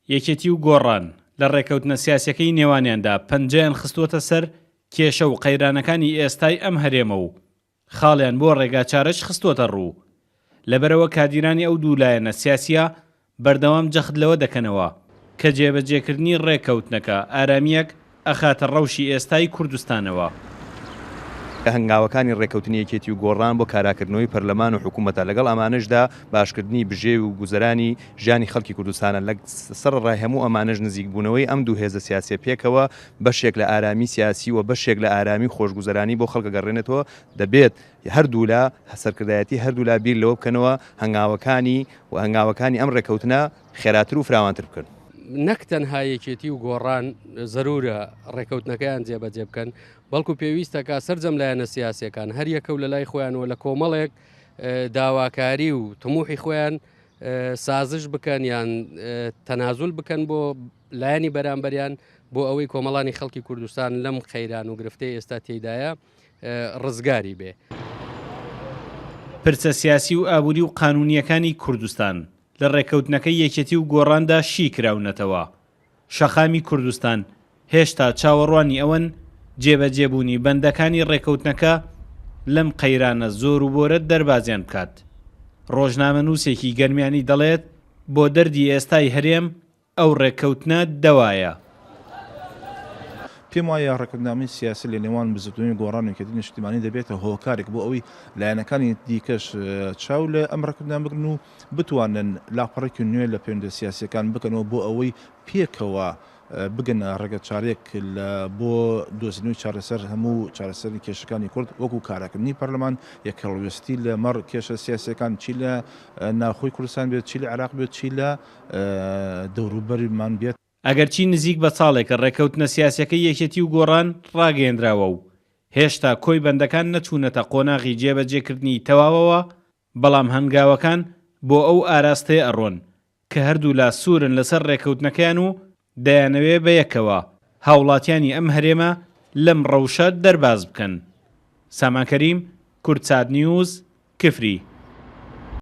یەکێتی و گۆڕان لە ڕێکەوتنە سیاسیەکەی نێوانیاندا پەنجەیان خستووەتە سەر کێشە و قەیرانەکانی ئێستای ئەم هەرێمە و خاڵیان بۆ ڕێگا چارەش خستووەتە ڕوو. لەبەرەوە کادیرانی ئەو دوو لایەنە سیاسیە بەردەوام جەخت لەوە دەکەنەوە کە جێبەجێکردنی ڕێکەوتنەکە ئارامیەک ئەخاتە ڕەوشی ئێستای کوردستانەوە. هەنگاوەکانی ڕێکەوتنی یەکێتی و گۆڕان بۆ کاراکردنەوەی پەرلەمان و حکوومەتە لەگەڵ ئەمانشدا باشکردنی بژێ و گوزەرانی ژیانی خەڵکی کوردستانە لە سەر ڕای هەموو ئەمانش نزیک بوونەوەی ئەم دوو هێزە سیاسی پێکەوە بەشێک لە ئارامی سیاسی و بەشێک لە ئارامی خۆشگوزەرانی بۆ خەڵکە گەڕێنێتەوە دەبێت هەردوو لە سەرکردایەتی هەردوو لا بیر لەوە بکەنەوە هەنگاوەکانی ئەم ڕێکەوتنە خێراتر و فراوانتر بکەن. نەک تەنها یەکێتی و گۆڕان زەرورە ڕێکەوتنەکەیان جێبەجێ بکەن، بەڵکو پێویستە کا سەرجەم لایەنە سیاسیەکان هەر یەکەو لە لای خۆیانەوە لە کۆمەڵێک داواکاری و تموحی خۆیان سازش بکەن یان تەنازول بکەن بۆ لایەنی بەرامبەریان بۆ ئەوەی کۆمەڵانی خەڵکی کوردستان لەم خەیران و گرفتەی ئێستا تێدایە ڕزگاری بێ. پرسە سیاسی و ئابووری و قانونیەکانی کوردستان لە ڕێکەوتنەکەی یەکێتی و گۆڕاندا شی کراونەتەوە. شەخامی کوردستان هێشتا چاوەڕوانی ئەوەن جێبەجێبوونی بەندەکانی ڕێکەوتنەکە لەم قەیرانە زۆر و بۆرە دەربازیان بکات. ڕۆژنامە نووسێکی گەرمیانی دەڵێت بۆ دەردی ئێستای هەرێم ئەو ڕێکەوتنە دەوایە. پێم وایە ڕێکەوتنامەی سیاسی لە نێوان بزرگترین گۆڕان و یەکێتی نیشتیمانی دەبێتە هۆکارێک بۆ ئەوەی لایەنەکانی دیکەش چاو لە ئەم ڕێکەوتنان بگرن و بتوانن لاپەڕێکی نوێ لە پەیوەندە سیاسیەکان بکەنەوە بۆ ئەوەی پێکەوە بگەنە ڕێگە چارێک بۆ دۆزینەوەی چارەسەر هەموو چارەسەری کێشەکانی کورد وەکو کاراکردنی پەرلەمان یەکەڵوێستی لە مەڕ کێشە سیاسیەکان چی لە ناوخۆی کوردستان بێت، چی لە عێراق بێت، چی لە دەوروبەریمان بێت. ئەگەرچی نزیک بە ساڵێکە ڕێکەوتنە سیاسیەکەی یەکێتی و گۆڕان ڕاگەیەندراوە و هێشتا کۆی بەندەکان نەچوونەتە قۆناغی جێبەجێکردنی تەواوەوە، بەڵام هەنگاوەکان بۆ ئەو ئاراستەیە ئەڕۆن کە هەردوو لا سوورن لەسەر ڕێکەوتنەکەیان و دەیانەوێ بەیەکەوە هاوڵاتیانی ئەم هەرێمە لەم ڕەوشە دەرباز بکەن. سامان کەریم، کورتسات نیوز، کفری.